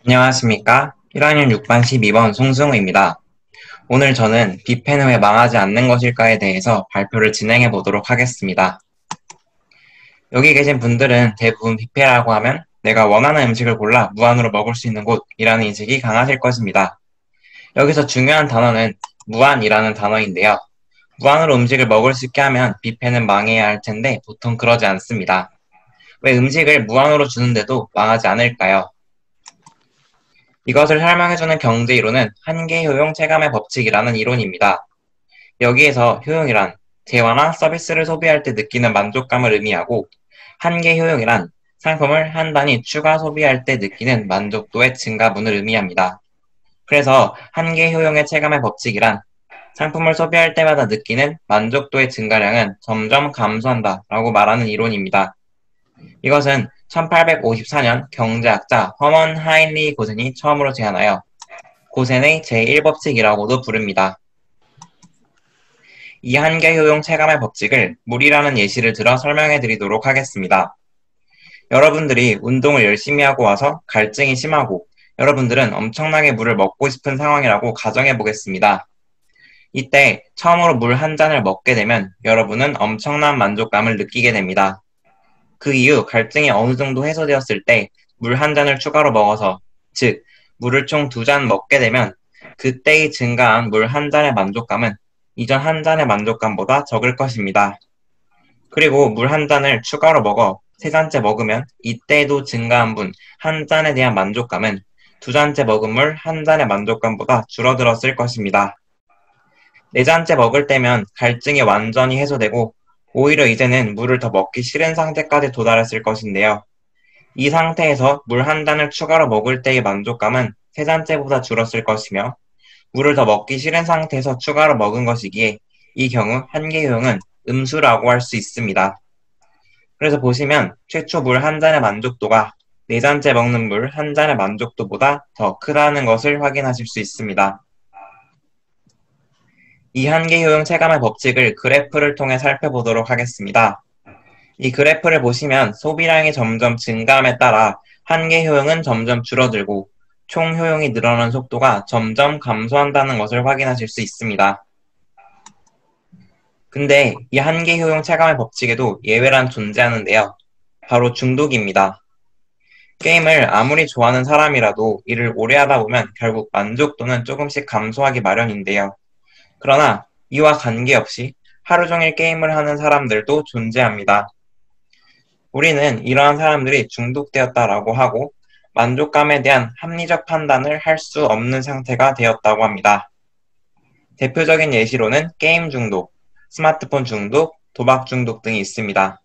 안녕하십니까? 1학년 6반 12번 송승우입니다. 오늘 저는 뷔페는 왜 망하지 않는 것일까에 대해서 발표를 진행해 보도록 하겠습니다. 여기 계신 분들은 대부분 뷔페라고 하면 내가 원하는 음식을 골라 무한으로 먹을 수 있는 곳이라는 인식이 강하실 것입니다. 여기서 중요한 단어는 무한이라는 단어인데요. 무한으로 음식을 먹을 수 있게 하면 뷔페는 망해야 할 텐데 보통 그러지 않습니다. 왜 음식을 무한으로 주는데도 망하지 않을까요? 이것을 설명해주는 경제이론은 한계효용 체감의 법칙이라는 이론입니다. 여기에서 효용이란 재화나 서비스를 소비할 때 느끼는 만족감을 의미하고, 한계효용이란 상품을 한 단위 추가 소비할 때 느끼는 만족도의 증가분을 의미합니다. 그래서 한계효용의 체감의 법칙이란 상품을 소비할 때마다 느끼는 만족도의 증가량은 점점 감소한다 라고 말하는 이론입니다. 이것은 1854년 경제학자 허먼 하인리 고센이 처음으로 제안하여 고센의 제1법칙이라고도 부릅니다. 이 한계효용 체감의 법칙을 물이라는 예시를 들어 설명해 드리도록 하겠습니다. 여러분들이 운동을 열심히 하고 와서 갈증이 심하고 여러분들은 엄청나게 물을 먹고 싶은 상황이라고 가정해 보겠습니다. 이때 처음으로 물 한 잔을 먹게 되면 여러분은 엄청난 만족감을 느끼게 됩니다. 그 이후 갈증이 어느 정도 해소되었을 때 물 한 잔을 추가로 먹어서, 즉 물을 총 2잔 먹게 되면 그때의 증가한 물 한 잔의 만족감은 이전 한 잔의 만족감보다 적을 것입니다. 그리고 물 한 잔을 추가로 먹어 3잔째 먹으면 이때에도 증가한 분 한 잔에 대한 만족감은 2잔째 먹은 물 한 잔의 만족감보다 줄어들었을 것입니다. 4잔째 먹을 때면 갈증이 완전히 해소되고 오히려 이제는 물을 더 먹기 싫은 상태까지 도달했을 것인데요. 이 상태에서 물 한 잔을 추가로 먹을 때의 만족감은 3잔째보다 줄었을 것이며, 물을 더 먹기 싫은 상태에서 추가로 먹은 것이기에 이 경우 한계효용은 음수라고 할 수 있습니다. 그래서 보시면 최초 물 한 잔의 만족도가 4잔째 먹는 물 한 잔의 만족도보다 더 크다는 것을 확인하실 수 있습니다. 이 한계효용 체감의 법칙을 그래프를 통해 살펴보도록 하겠습니다. 이 그래프를 보시면 소비량이 점점 증가함에 따라 한계효용은 점점 줄어들고 총효용이 늘어나는 속도가 점점 감소한다는 것을 확인하실 수 있습니다. 근데 이 한계효용 체감의 법칙에도 예외란 존재하는데요. 바로 중독입니다. 게임을 아무리 좋아하는 사람이라도 이를 오래 하다 보면 결국 만족도는 조금씩 감소하기 마련인데요. 그러나 이와 관계없이 하루 종일 게임을 하는 사람들도 존재합니다. 우리는 이러한 사람들이 중독되었다라고 하고 만족감에 대한 합리적 판단을 할 수 없는 상태가 되었다고 합니다. 대표적인 예시로는 게임 중독, 스마트폰 중독, 도박 중독 등이 있습니다.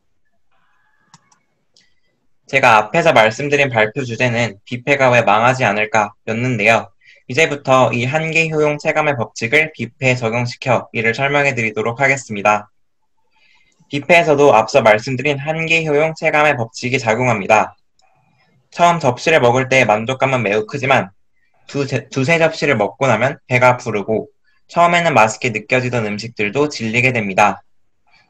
제가 앞에서 말씀드린 발표 주제는 뷔페가 왜 망하지 않을까 였는데요. 이제부터 이 한계효용 체감의 법칙을 뷔페에 적용시켜 이를 설명해 드리도록 하겠습니다. 뷔페에서도 앞서 말씀드린 한계효용 체감의 법칙이 작용합니다. 처음 접시를 먹을 때의 만족감은 매우 크지만 두세 접시를 먹고 나면 배가 부르고 처음에는 맛있게 느껴지던 음식들도 질리게 됩니다.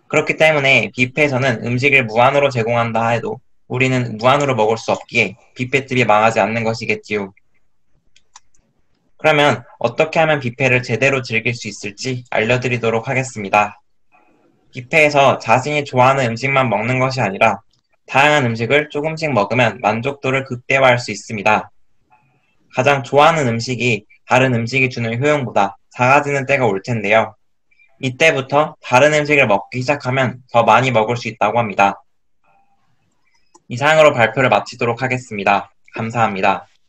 그렇기 때문에 뷔페에서는 음식을 무한으로 제공한다 해도 우리는 무한으로 먹을 수 없기에 뷔페집이 망하지 않는 것이겠지요. 그러면 어떻게 하면 뷔페를 제대로 즐길 수 있을지 알려드리도록 하겠습니다. 뷔페에서 자신이 좋아하는 음식만 먹는 것이 아니라 다양한 음식을 조금씩 먹으면 만족도를 극대화할 수 있습니다. 가장 좋아하는 음식이 다른 음식이 주는 효용보다 작아지는 때가 올 텐데요. 이때부터 다른 음식을 먹기 시작하면 더 많이 먹을 수 있다고 합니다. 이상으로 발표를 마치도록 하겠습니다. 감사합니다.